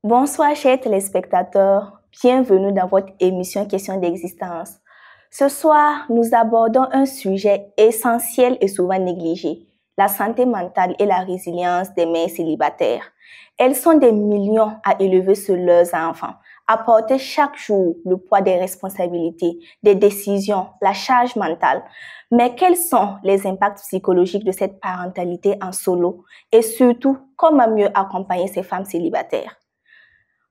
Bonsoir chers téléspectateurs, bienvenue dans votre émission Question d'existence. Ce soir, nous abordons un sujet essentiel et souvent négligé, la santé mentale et la résilience des mères célibataires. Elles sont des millions à élever sur leurs enfants, à porter chaque jour le poids des responsabilités, des décisions, la charge mentale. Mais quels sont les impacts psychologiques de cette parentalité en solo et surtout, comment mieux accompagner ces femmes célibataires?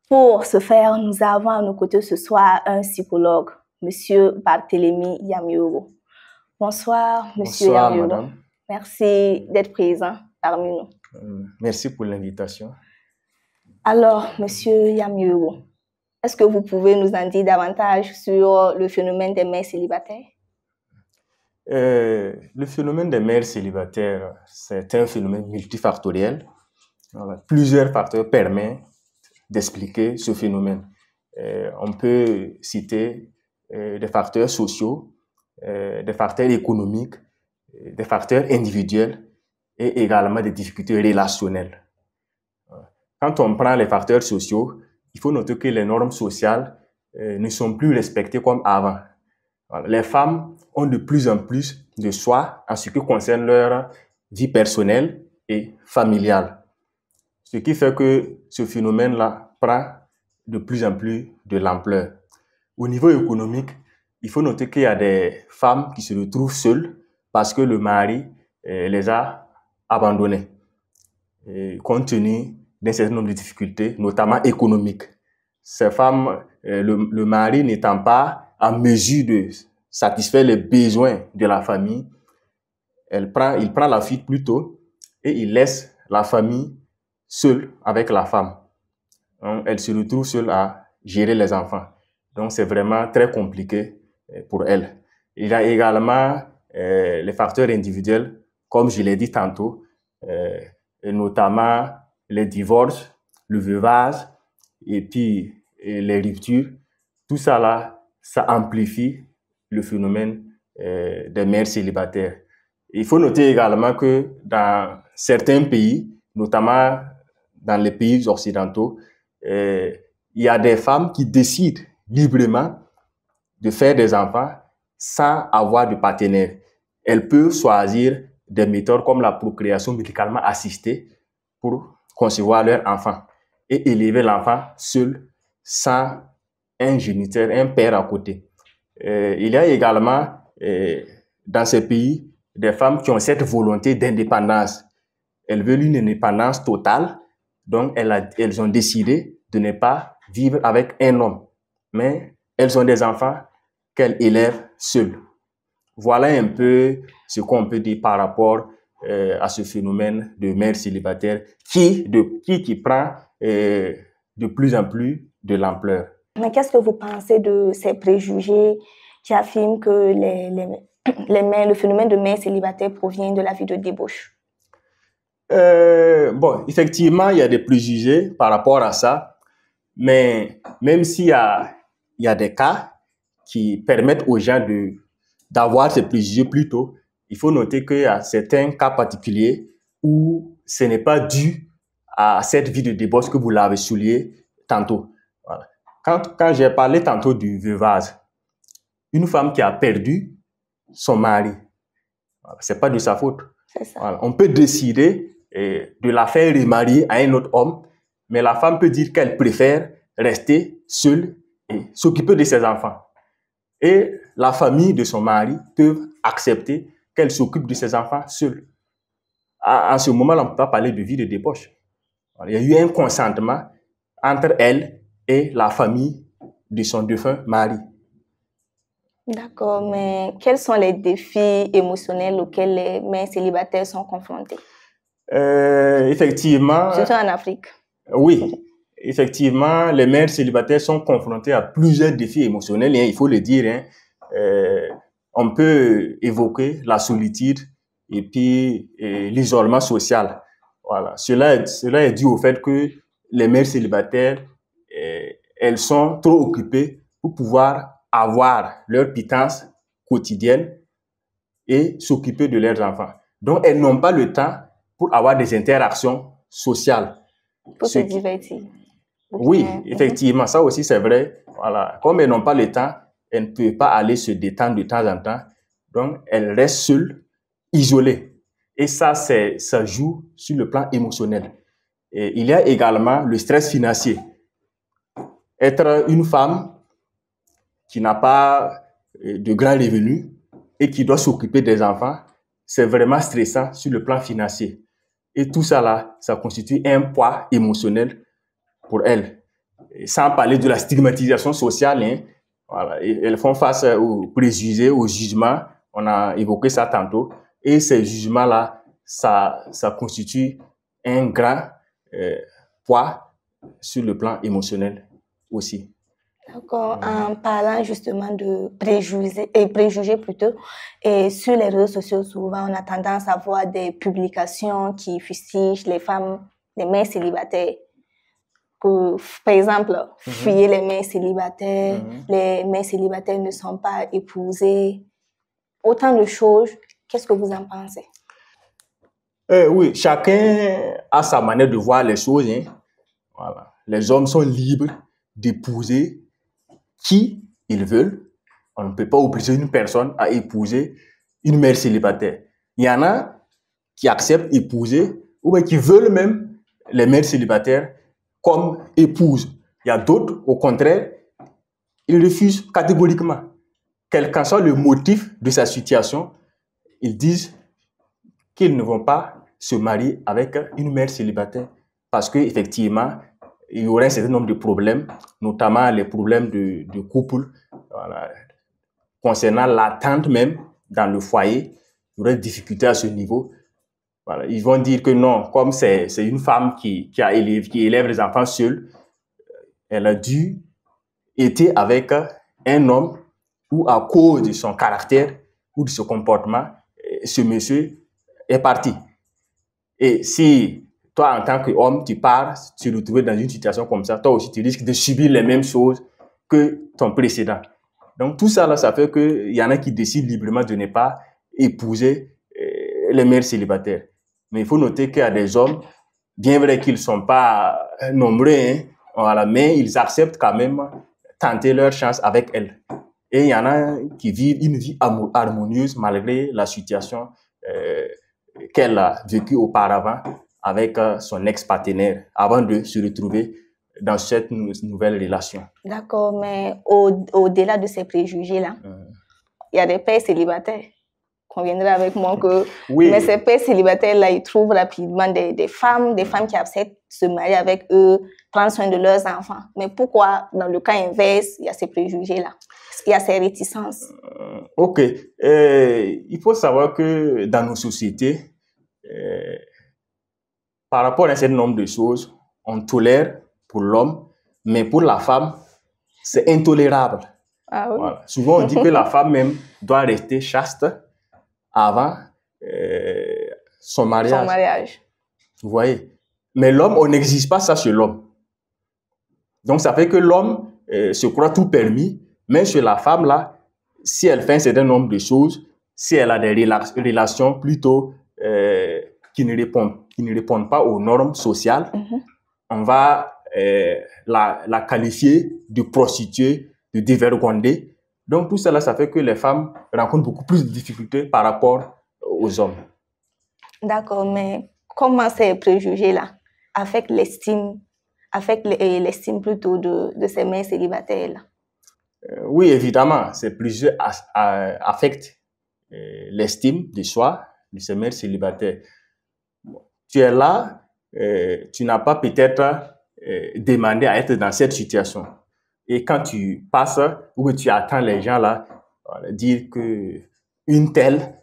Pour ce faire, nous avons à nos côtés ce soir un psychologue, Monsieur Barthélémy Yamioro. Bonsoir, Monsieur Bonsoir, Yamioro. madame. Merci d'être présent parmi nous. Merci pour l'invitation. Alors, Monsieur Yamioro, est-ce que vous pouvez nous en dire davantage sur le phénomène des mères célibataires? Le phénomène des mères célibataires, c'est un phénomène multifactoriel. Voilà. Plusieurs facteurs permettent d'expliquer ce phénomène. On peut citer des facteurs sociaux, des facteurs économiques, des facteurs individuels et également des difficultés relationnelles. Quand on prend les facteurs sociaux, il faut noter que les normes sociales ne sont plus respectées comme avant. Les femmes ont de plus en plus de choix en ce qui concerne leur vie personnelle et familiale. Ce qui fait que ce phénomène-là prend de plus en plus de l'ampleur. Au niveau économique, il faut noter qu'il y a des femmes qui se retrouvent seules parce que le mari les a abandonnées, compte tenu d'un certain nombre de difficultés, notamment économiques. Ces femmes, le mari n'étant pas en mesure de satisfaire les besoins de la famille, il prend la fuite plus tôt et il laisse la famille seule avec la femme. Donc, elle se retrouve seule à gérer les enfants. Donc, c'est vraiment très compliqué pour elle. Il y a également les facteurs individuels, comme je l'ai dit tantôt, et notamment les divorces, le veuvage et puis les ruptures. Tout ça là, ça amplifie le phénomène des mères célibataires. Il faut noter également que dans certains pays, notamment dans les pays occidentaux, il y a des femmes qui décident librement de faire des enfants sans avoir de partenaire. Elles peuvent choisir des méthodes comme la procréation médicalement assistée pour concevoir leur enfant et élever l'enfant seul sans un géniteur, un père à côté. Il y a également dans ces pays des femmes qui ont cette volonté d'indépendance. Elles veulent une indépendance totale, donc elles ont décidé de ne pas vivre avec un homme, mais elles ont des enfants qu'elles élèvent seules. Voilà un peu ce qu'on peut dire par rapport à ce phénomène de mère célibataire qui prend de plus en plus de l'ampleur. Mais qu'est-ce que vous pensez de ces préjugés qui affirment que le phénomène de mère célibataire provient de la vie de débauche? Bon, effectivement, il y a des préjugés par rapport à ça, mais même s'il y a des cas qui permettent aux gens d'avoir ces préjugés plus tôt, il faut noter qu'il y a certains cas particuliers où ce n'est pas dû à cette vie de débauche que vous l'avez souligné tantôt. Voilà. Quand j'ai parlé tantôt du veuvage, une femme qui a perdu son mari, c'est pas de sa faute. C'est ça. Voilà. On peut décider de la faire remarier à un autre homme, mais la femme peut dire qu'elle préfère rester seule et s'occuper de ses enfants. Et la famille de son mari peut accepter qu'elle s'occupe de ses enfants seule. À ce moment-là, on ne peut pas parler de vie de débauche. Il y a eu un consentement entre elle et la famille de son défunt mari. D'accord, mais quels sont les défis émotionnels auxquels les mères célibataires sont confrontées? Effectivement. Surtout en Afrique. Oui, effectivement, les mères célibataires sont confrontées à plusieurs défis émotionnels, hein, il faut le dire. Hein. On peut évoquer la solitude et puis l'isolement social. Voilà. Cela est dû au fait que les mères célibataires, elles sont trop occupées pour pouvoir avoir leur pitance quotidienne et s'occuper de leurs enfants. Donc, elles n'ont pas le temps pour avoir des interactions sociales. Pour se divertir. Oui, effectivement, ça aussi c'est vrai. Voilà. Comme elles n'ont pas le temps, elles ne peuvent pas aller se détendre de temps en temps. Donc, elles restent seules, isolées. Et ça joue sur le plan émotionnel. Et il y a également le stress financier. Être une femme qui n'a pas de grands revenus et qui doit s'occuper des enfants, c'est vraiment stressant sur le plan financier. Et tout ça là, ça constitue un poids émotionnel pour elles. Et sans parler de la stigmatisation sociale, hein. Voilà. Et elles font face aux préjugés, aux jugements. On a évoqué ça tantôt. Et ces jugements-là, ça constitue un grand poids sur le plan émotionnel aussi. D'accord. En parlant justement de préjugés plutôt, et sur les réseaux sociaux, souvent on a tendance à voir des publications qui fustigent les femmes, les mères célibataires. Que, par exemple, fuyez les mères célibataires, les mères célibataires ne sont pas épousées. Autant de choses. Qu'est-ce que vous en pensez? Oui, chacun a sa manière de voir les choses, hein. Voilà. Les hommes sont libres d'épouser qui ils veulent. On ne peut pas obliger une personne à épouser une mère célibataire. Il y en a qui acceptent d'épouser ou bien qui veulent même les mères célibataires comme épouses. Il y a d'autres, au contraire, ils refusent catégoriquement. Quel qu'en soit le motif de sa situation, ils disent qu'ils ne vont pas se marier avec une mère célibataire parce qu'effectivement, il y aurait un certain nombre de problèmes, notamment les problèmes de couple, voilà. Concernant l'attente même dans le foyer, il y aurait des difficultés à ce niveau. Voilà. Ils vont dire que non, comme c'est une femme qui élève les enfants seule, elle a dû être avec un homme ou à cause de son caractère ou de son comportement, ce monsieur est parti. Et si toi, en tant qu'homme, tu pars, tu te retrouves dans une situation comme ça, toi aussi, tu risques de subir les mêmes choses que ton précédent. Donc, tout ça, là, ça fait qu'il y en a qui décident librement de ne pas épouser les mères célibataires. Mais il faut noter qu'il y a des hommes, bien vrai qu'ils ne sont pas nombreux, hein, voilà, mais ils acceptent quand même tenter leur chance avec elles. Et il y en a qui vivent une vie harmonieuse malgré la situation qu'elle a vécue auparavant avec son ex-partenaire avant de se retrouver dans cette nouvelle relation. D'accord, mais au-delà de ces préjugés-là, il y a des pères célibataires. Conviendrait avec moi que oui. Mais ces pères célibataires-là, ils trouvent rapidement des femmes qui acceptent de se marier avec eux, prendre soin de leurs enfants. Mais pourquoi, dans le cas inverse, il y a ces préjugés-là? Il y a ces réticences? Ok. Il faut savoir que dans nos sociétés, par rapport à un certain nombre de choses, on tolère pour l'homme, mais pour la femme, c'est intolérable. Ah oui. Voilà. Souvent, on dit que la femme même doit rester chaste avant son mariage. Vous voyez? Mais l'homme, on n'exige pas ça sur l'homme. Donc, ça fait que l'homme se croit tout permis, mais sur la femme, là, si elle fait un certain nombre de choses, si elle a des relations plutôt qui ne répondent pas aux normes sociales, on va la qualifier de prostituée, de dévergondée. Donc, tout cela, ça fait que les femmes rencontrent beaucoup plus de difficultés par rapport aux hommes. D'accord, mais comment ces préjugés-là affectent l'estime plutôt de ces mères célibataires-là? Oui, évidemment, ces préjugés affectent l'estime de soi de ces mères célibataires. Tu es là, tu n'as pas peut-être demandé à être dans cette situation. Et quand tu passes ou que tu attends les gens là, dire que une telle,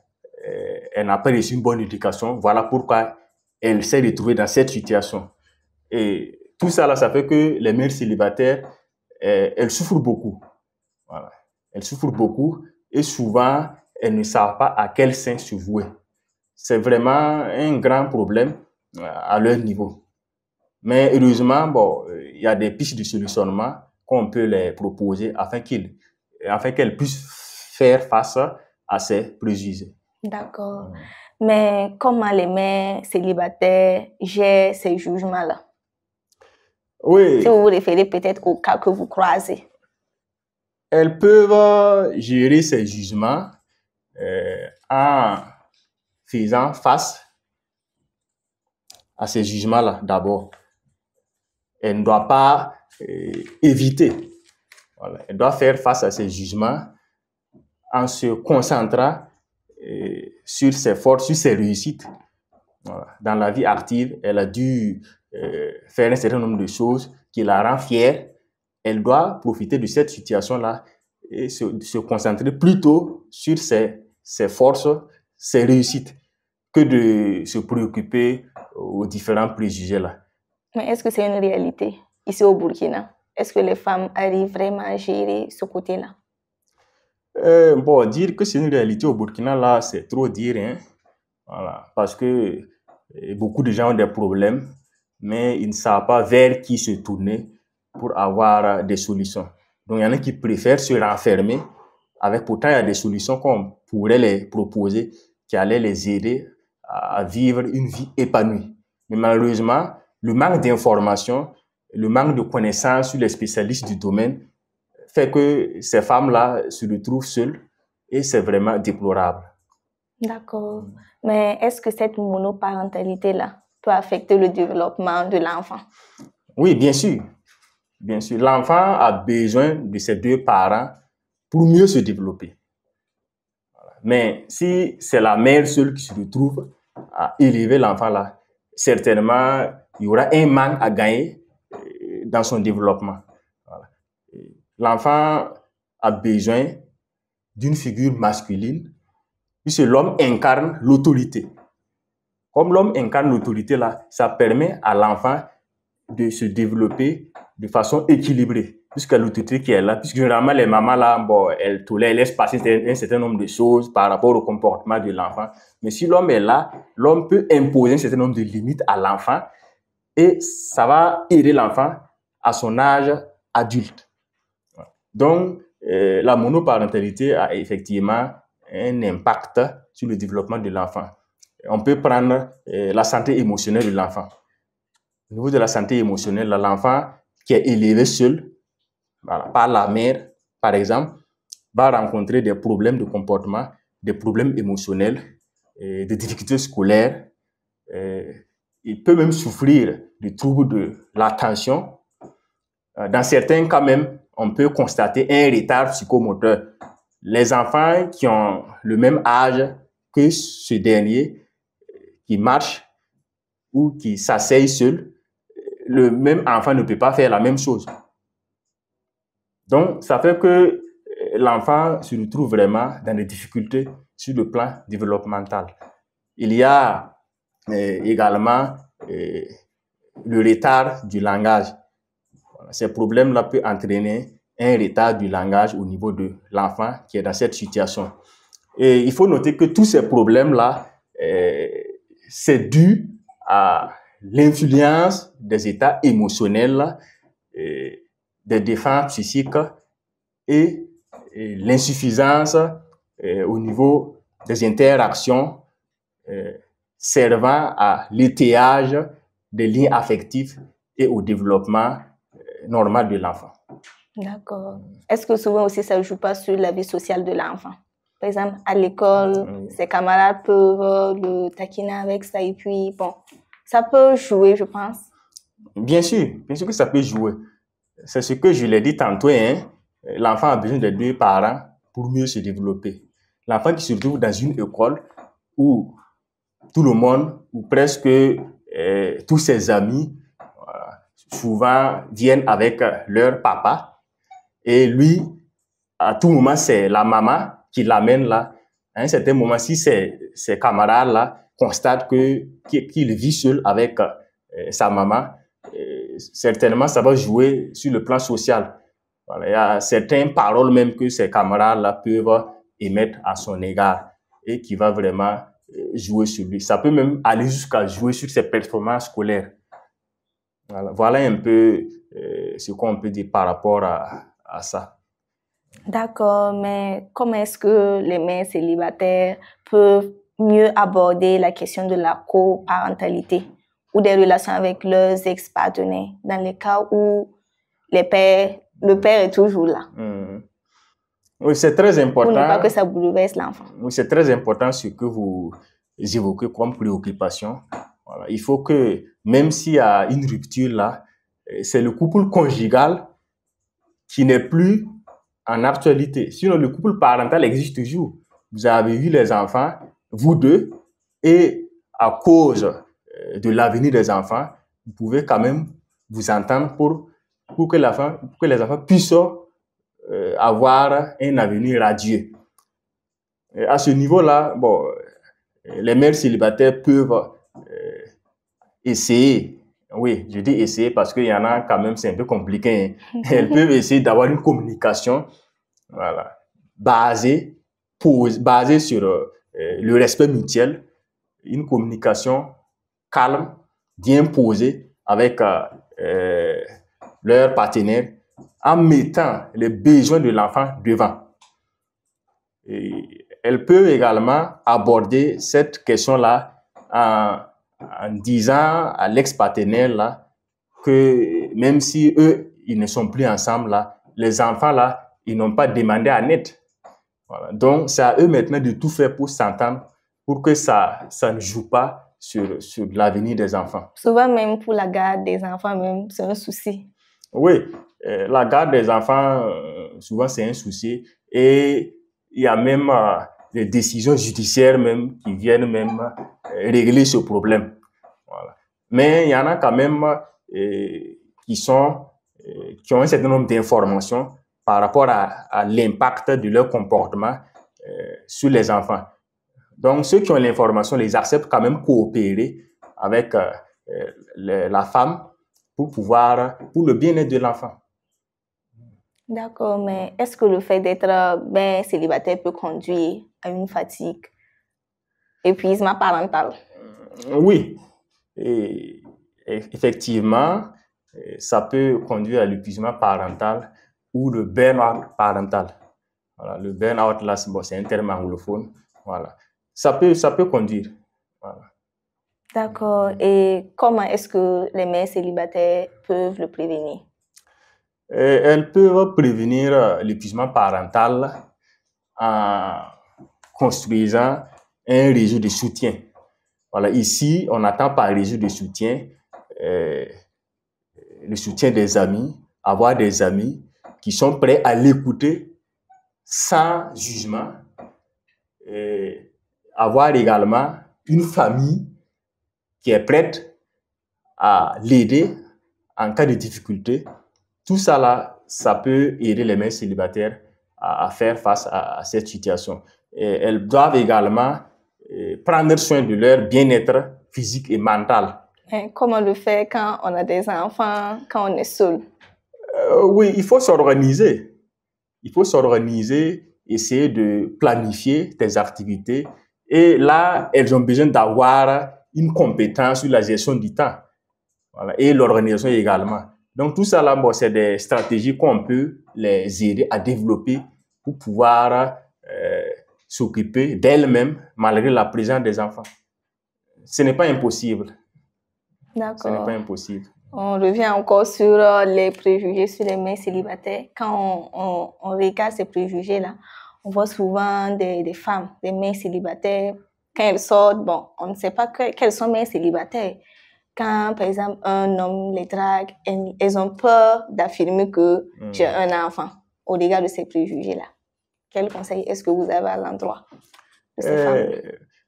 elle n'a pas reçu une bonne éducation, voilà pourquoi elle s'est retrouvée dans cette situation. Et tout ça là, ça fait que les mères célibataires, elles souffrent beaucoup. Voilà. Elles souffrent beaucoup et souvent, elles ne savent pas à quel sein se vouer. C'est vraiment un grand problème à leur niveau. Mais heureusement, bon, il y a des pistes de solutionnement qu'on peut les proposer afin qu'elles puissent faire face à ces préjugés. D'accord. Mais comment les mères célibataires gèrent ces jugements-là? Oui. Si vous vous référez peut-être au cas que vous croisez. Elles peuvent gérer ces jugements en faisant face à ces jugements-là d'abord. Elle ne doit pas éviter. Voilà. Elle doit faire face à ces jugements en se concentrant sur ses forces, sur ses réussites. Voilà. Dans la vie active, elle a dû faire un certain nombre de choses qui la rend fière. Elle doit profiter de cette situation-là et se concentrer plutôt sur ses forces, ses réussites, que de se préoccuper aux différents préjugés-là. Mais est-ce que c'est une réalité ici au Burkina? Est-ce que les femmes arrivent vraiment à gérer ce côté-là? Bon, dire que c'est une réalité au Burkina, là, c'est trop dire, hein? Voilà, parce que beaucoup de gens ont des problèmes, mais ils ne savent pas vers qui se tourner pour avoir des solutions. Donc, il y en a qui préfèrent se renfermer, avec pourtant il y a des solutions qu'on pourrait les proposer, qui allaient les aider à vivre une vie épanouie. Mais malheureusement, le manque d'information, le manque de connaissances sur les spécialistes du domaine fait que ces femmes-là se retrouvent seules et c'est vraiment déplorable. D'accord. Mais est-ce que cette monoparentalité-là peut affecter le développement de l'enfant? Oui, bien sûr. Bien sûr. L'enfant a besoin de ses deux parents pour mieux se développer. Mais si c'est la mère seule qui se retrouve à élever l'enfant-là, certainement, il y aura un manque à gagner dans son développement. Voilà. L'enfant a besoin d'une figure masculine, puisque l'homme incarne l'autorité. Comme l'homme incarne l'autorité, là, ça permet à l'enfant de se développer de façon équilibrée, puisque l'autorité qui est là, puisque généralement les mamans là, bon, elles laissent passer un certain nombre de choses par rapport au comportement de l'enfant. Mais si l'homme est là, l'homme peut imposer un certain nombre de limites à l'enfant et ça va aider l'enfant à son âge adulte. Donc, la monoparentalité a effectivement un impact sur le développement de l'enfant. On peut prendre la santé émotionnelle de l'enfant. Au niveau de la santé émotionnelle, l'enfant qui est élevé seul, voilà, par la mère, par exemple, va rencontrer des problèmes de comportement, des problèmes émotionnels, des difficultés scolaires. Il peut même souffrir de troubles de l'attention. Dans certains cas même, on peut constater un retard psychomoteur. Les enfants qui ont le même âge que ce dernier, qui marchent ou qui s'asseyent seuls, le même enfant ne peut pas faire la même chose. Donc, ça fait que l'enfant se retrouve vraiment dans des difficultés sur le plan développemental. Il y a également le retard du langage. Ces problèmes-là peuvent entraîner un retard du langage au niveau de l'enfant qui est dans cette situation. Et il faut noter que tous ces problèmes-là, c'est dû à l'influence des états émotionnels, des défenses psychiques et l'insuffisance au niveau des interactions servant à l'étayage des liens affectifs et au développement normal de l'enfant. D'accord. Est-ce que souvent aussi ça ne joue pas sur la vie sociale de l'enfant? Par exemple, à l'école, ses camarades peuvent le taquiner avec ça et puis, bon, ça peut jouer, je pense. Bien sûr que ça peut jouer. C'est ce que je l'ai dit tantôt, hein? L'enfant a besoin de deux parents pour mieux se développer. L'enfant qui se trouve dans une école où tout le monde, ou presque tous ses amis, souvent viennent avec leur papa, et lui, à tout moment, c'est la maman qui l'amène là. À un certain moment, si ses camarades-là constatent qu'il vit seul avec sa maman, certainement, ça va jouer sur le plan social. Voilà, il y a certaines paroles même que ses camarades-là peuvent émettre à son égard et qui va vraiment jouer sur lui. Ça peut même aller jusqu'à jouer sur ses performances scolaires. Voilà un peu ce qu'on peut dire par rapport à ça. D'accord, mais comment est-ce que les mères célibataires peuvent mieux aborder la question de la coparentalité ou des relations avec leurs ex-partenaires, dans les cas où le père est toujours là. Oui, c'est très important. Pour ne pas que ça bouleverse l'enfant. Oui, c'est très important ce que vous évoquez comme préoccupation. Voilà. Il faut que, même s'il y a une rupture là, c'est le couple conjugal qui n'est plus en actualité. Sinon, le couple parental existe toujours. Vous avez eu les enfants, vous deux, et à cause de l'avenir des enfants, vous pouvez quand même vous entendre pour que les enfants puissent avoir un avenir radieux. Et à ce niveau-là, bon, les mères célibataires peuvent essayer, oui, je dis essayer parce qu'il y en a quand même, c'est un peu compliqué, hein. Elles peuvent essayer d'avoir une communication, voilà, basée sur le respect mutuel, une communication calme, bien posée avec leur partenaire, en mettant les besoins de l'enfant devant. Et elle peut également aborder cette question-là en disant à l'ex-partenaire là que même si eux, ils ne sont plus ensemble là, les enfants là, ils n'ont pas demandé à naître. Voilà. Donc, c'est à eux maintenant de tout faire pour s'entendre, pour que ça ne joue pas sur l'avenir des enfants. Souvent, même pour la garde des enfants, même, c'est un souci. Oui, la garde des enfants, souvent, c'est un souci. Et il y a même des décisions judiciaires même qui viennent même régler ce problème. Voilà. Mais il y en a quand même qui ont un certain nombre d'informations par rapport à l'impact de leur comportement sur les enfants. Donc, ceux qui ont l'information les acceptent quand même coopérer avec la femme pour le bien-être de l'enfant. D'accord, mais est-ce que le fait d'être ben célibataire peut conduire à une fatigue, épuisement parental? Oui, et effectivement, ça peut conduire à l'épuisement parental ou le burn-out parental. Voilà, le burn-out, là, c'est un terme anglophone. Voilà. Ça peut conduire. Voilà. D'accord. Et comment est-ce que les mères célibataires peuvent le prévenir? Elles peuvent prévenir l'épuisement parental en construisant un réseau de soutien. Voilà, ici, on attend par réseau de soutien le soutien des amis, avoir des amis qui sont prêts à l'écouter sans jugement, et avoir également une famille qui est prête à l'aider en cas de difficulté. Tout ça là, ça peut aider les mères célibataires à faire face à cette situation. Et elles doivent également prendre soin de leur bien-être physique et mental. Et comment le faire quand on a des enfants, quand on est seul? Oui, il faut s'organiser. Il faut s'organiser, essayer de planifier tes activités. Et là, elles ont besoin d'avoir une compétence sur la gestion du temps. Voilà. Et l'organisation également. Donc, tout ça, là, bon, c'est des stratégies qu'on peut les aider à développer pour pouvoir s'occuper d'elles-mêmes malgré la présence des enfants. Ce n'est pas impossible. D'accord. Ce n'est pas impossible. On revient encore sur les préjugés sur les mères célibataires. Quand on regarde ces préjugés-là, on voit souvent des femmes, des mères célibataires. Quand elles sortent, bon, on ne sait pas qu'elles sont mères célibataires. Quand, par exemple, un homme les drague, elles ont peur d'affirmer que j'ai un enfant au regard de ces préjugés-là. Quel conseil est-ce que vous avez à l'endroit de ces femmes?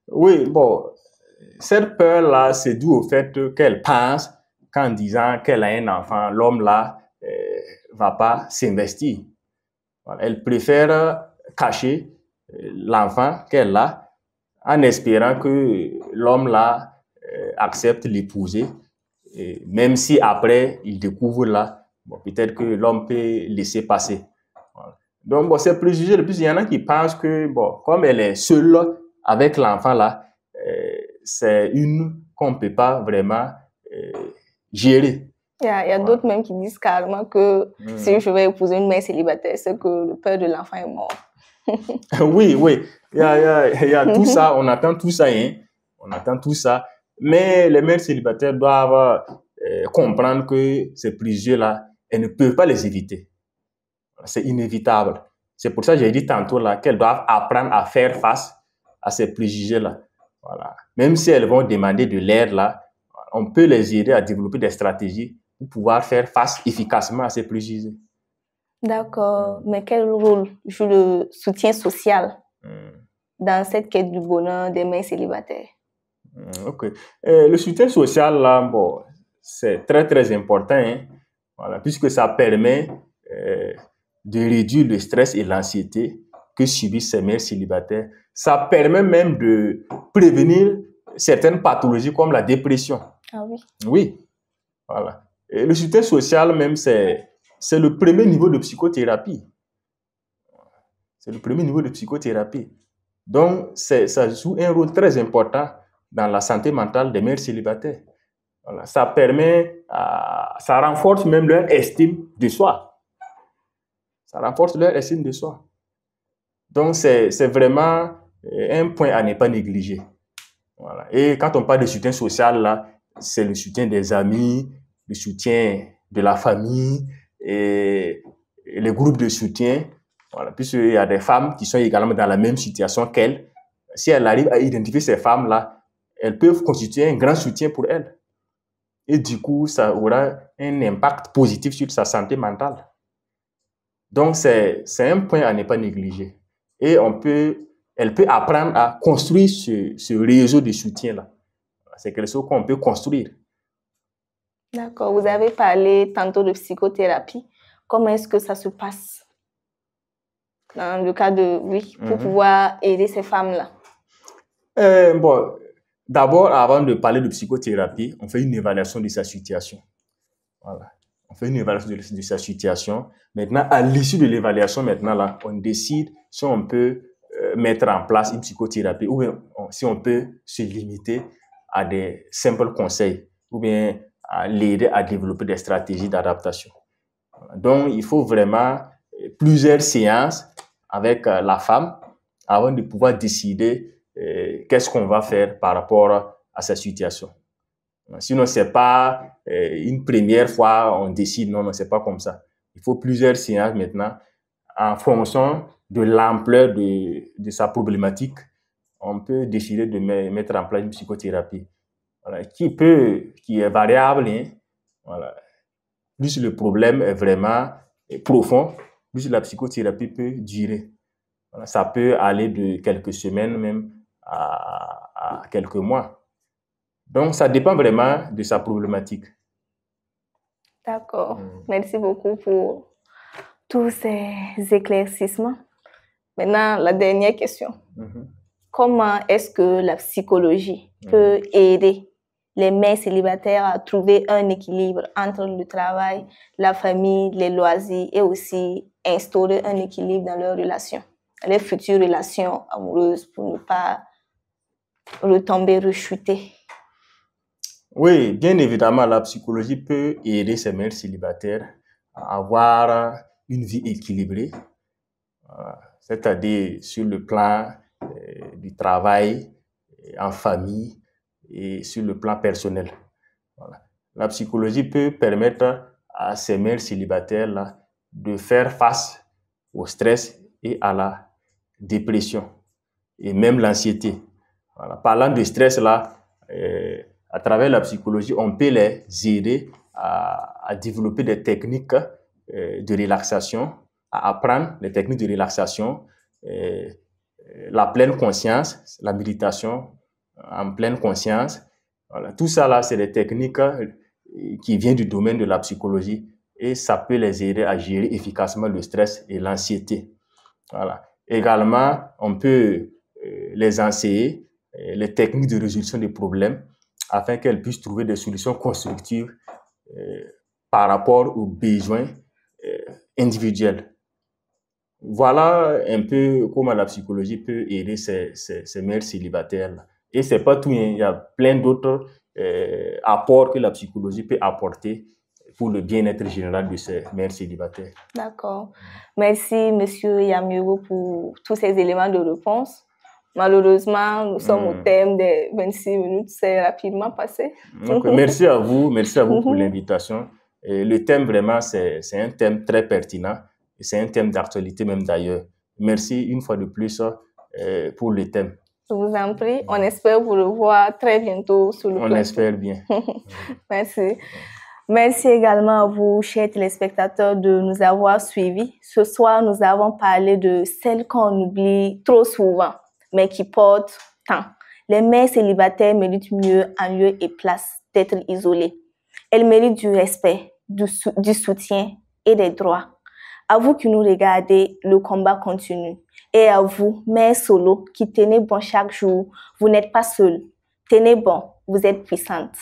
Oui, bon, cette peur-là, c'est dû au fait qu'elle pense qu'en disant qu'elle a un enfant, l'homme-là va pas s'investir. Voilà. Elle préfère cacher l'enfant qu'elle a en espérant que l'homme-là accepte l'épouser, même si après il découvre là, bon, peut-être que l'homme peut laisser passer. Voilà. Donc, bon, c'est préjugé. De plus, il y en a qui pensent que, bon, comme elle est seule avec l'enfant là, c'est une qu'on ne peut pas vraiment gérer. Il y a d'autres même qui disent carrément que si je vais épouser une mère célibataire, c'est que le père de l'enfant est mort. Oui, oui. Il y a tout ça. On attend tout ça, hein. On attend tout ça. Mais les mères célibataires doivent comprendre que ces préjugés-là, elles ne peuvent pas les éviter. C'est inévitable. C'est pour ça que j'ai dit tantôt là qu'elles doivent apprendre à faire face à ces préjugés-là. Voilà. Même si elles vont demander de l'aide là, on peut les aider à développer des stratégies pour pouvoir faire face efficacement à ces préjugés. D'accord. Mais quel rôle joue le soutien social dans cette quête du bonheur des mères célibataires? Ok. Le soutien social, là, bon, c'est très, très important, hein, voilà, puisque ça permet de réduire le stress et l'anxiété que subissent ces mères célibataires. Ça permet même de prévenir certaines pathologies comme la dépression. Ah oui. Oui, voilà. Et le soutien social, même, c'est le premier niveau de psychothérapie. C'est le premier niveau de psychothérapie. Donc, ça joue un rôle très important dans la santé mentale des mères célibataires. Voilà. Ça permet, ça renforce même leur estime de soi. Ça renforce leur estime de soi. Donc, c'est vraiment un point à ne pas négliger. Voilà. Et quand on parle de soutien social, là, c'est le soutien des amis, le soutien de la famille et les groupes de soutien. Voilà. Puisqu'il y a des femmes qui sont également dans la même situation qu'elles. Si elles arrivent à identifier ces femmes-là, elles peuvent constituer un grand soutien pour elles. Et du coup, ça aura un impact positif sur sa santé mentale. Donc, c'est un point à ne pas négliger. Et elle peut apprendre à construire ce réseau de soutien-là. C'est quelque chose qu'on peut construire. D'accord. Vous avez parlé tantôt de psychothérapie. Comment est-ce que ça se passe dans le cas de, oui, pour pouvoir aider ces femmes-là? Bon, d'abord, avant de parler de psychothérapie, on fait une évaluation de sa situation. Voilà. On fait une évaluation de sa situation. Maintenant, à l'issue de l'évaluation, maintenant, là, on décide si on peut mettre en place une psychothérapie ou bien si on peut se limiter à des simples conseils ou bien à l'aider à développer des stratégies d'adaptation. Donc, il faut vraiment plusieurs séances avec la femme avant de pouvoir décider qu'est-ce qu'on va faire par rapport à sa situation. Sinon, c'est pas une première fois on décide, non, c'est pas comme ça. Il faut plusieurs séances maintenant en fonction de l'ampleur de sa problématique. On peut décider de mettre en place une psychothérapie, voilà, qui est variable, hein, voilà. Plus le problème est vraiment profond, plus la psychothérapie peut durer. Voilà, ça peut aller de quelques semaines même à quelques mois. Donc, ça dépend vraiment de sa problématique. D'accord. Merci beaucoup pour tous ces éclaircissements. Maintenant, la dernière question. Comment est-ce que la psychologie peut aider les mères célibataires à trouver un équilibre entre le travail, la famille, les loisirs et aussi instaurer un équilibre dans leurs relations, les futures relations amoureuses pour ne pas retomber, rechuter? Oui, bien évidemment, la psychologie peut aider ces mères célibataires à avoir une vie équilibrée, c'est-à-dire sur le plan du travail, en famille et sur le plan personnel. Voilà. La psychologie peut permettre à ces mères célibataires-là de faire face au stress et à la dépression et même l'anxiété. Voilà. Parlant de stress, là, à travers la psychologie, on peut les aider à développer des techniques de relaxation, à apprendre les techniques de relaxation, la pleine conscience, la méditation en pleine conscience. Voilà. Tout ça, là, c'est des techniques qui viennent du domaine de la psychologie et ça peut les aider à gérer efficacement le stress et l'anxiété. Voilà. Également, on peut les enseigner les techniques de résolution des problèmes afin qu'elles puissent trouver des solutions constructives par rapport aux besoins individuels. Voilà un peu comment la psychologie peut aider ces mères célibataires. Et c'est pas tout, il y a plein d'autres apports que la psychologie peut apporter pour le bien-être général de ces mères célibataires. D'accord. Merci, Monsieur Yamuro, pour tous ces éléments de réponse. Malheureusement, nous sommes au thème des 26 minutes, c'est rapidement passé. Donc, merci à vous pour l'invitation. Le thème, vraiment, c'est un thème très pertinent et c'est un thème d'actualité même d'ailleurs. Merci une fois de plus pour le thème. Je vous en prie. On espère vous revoir très bientôt sur le plateau. On espère bien. Merci. Merci également à vous, chers téléspectateurs, de nous avoir suivis. Ce soir, nous avons parlé de celles qu'on oublie trop souvent, mais qui portent tant. Les mères célibataires méritent mieux en lieu et place d'être isolées. Elles méritent du respect, du soutien et des droits. À vous qui nous regardez, le combat continue. Et à vous, mères solo, qui tenez bon chaque jour, vous n'êtes pas seules. Tenez bon, vous êtes puissantes.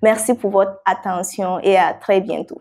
Merci pour votre attention et à très bientôt.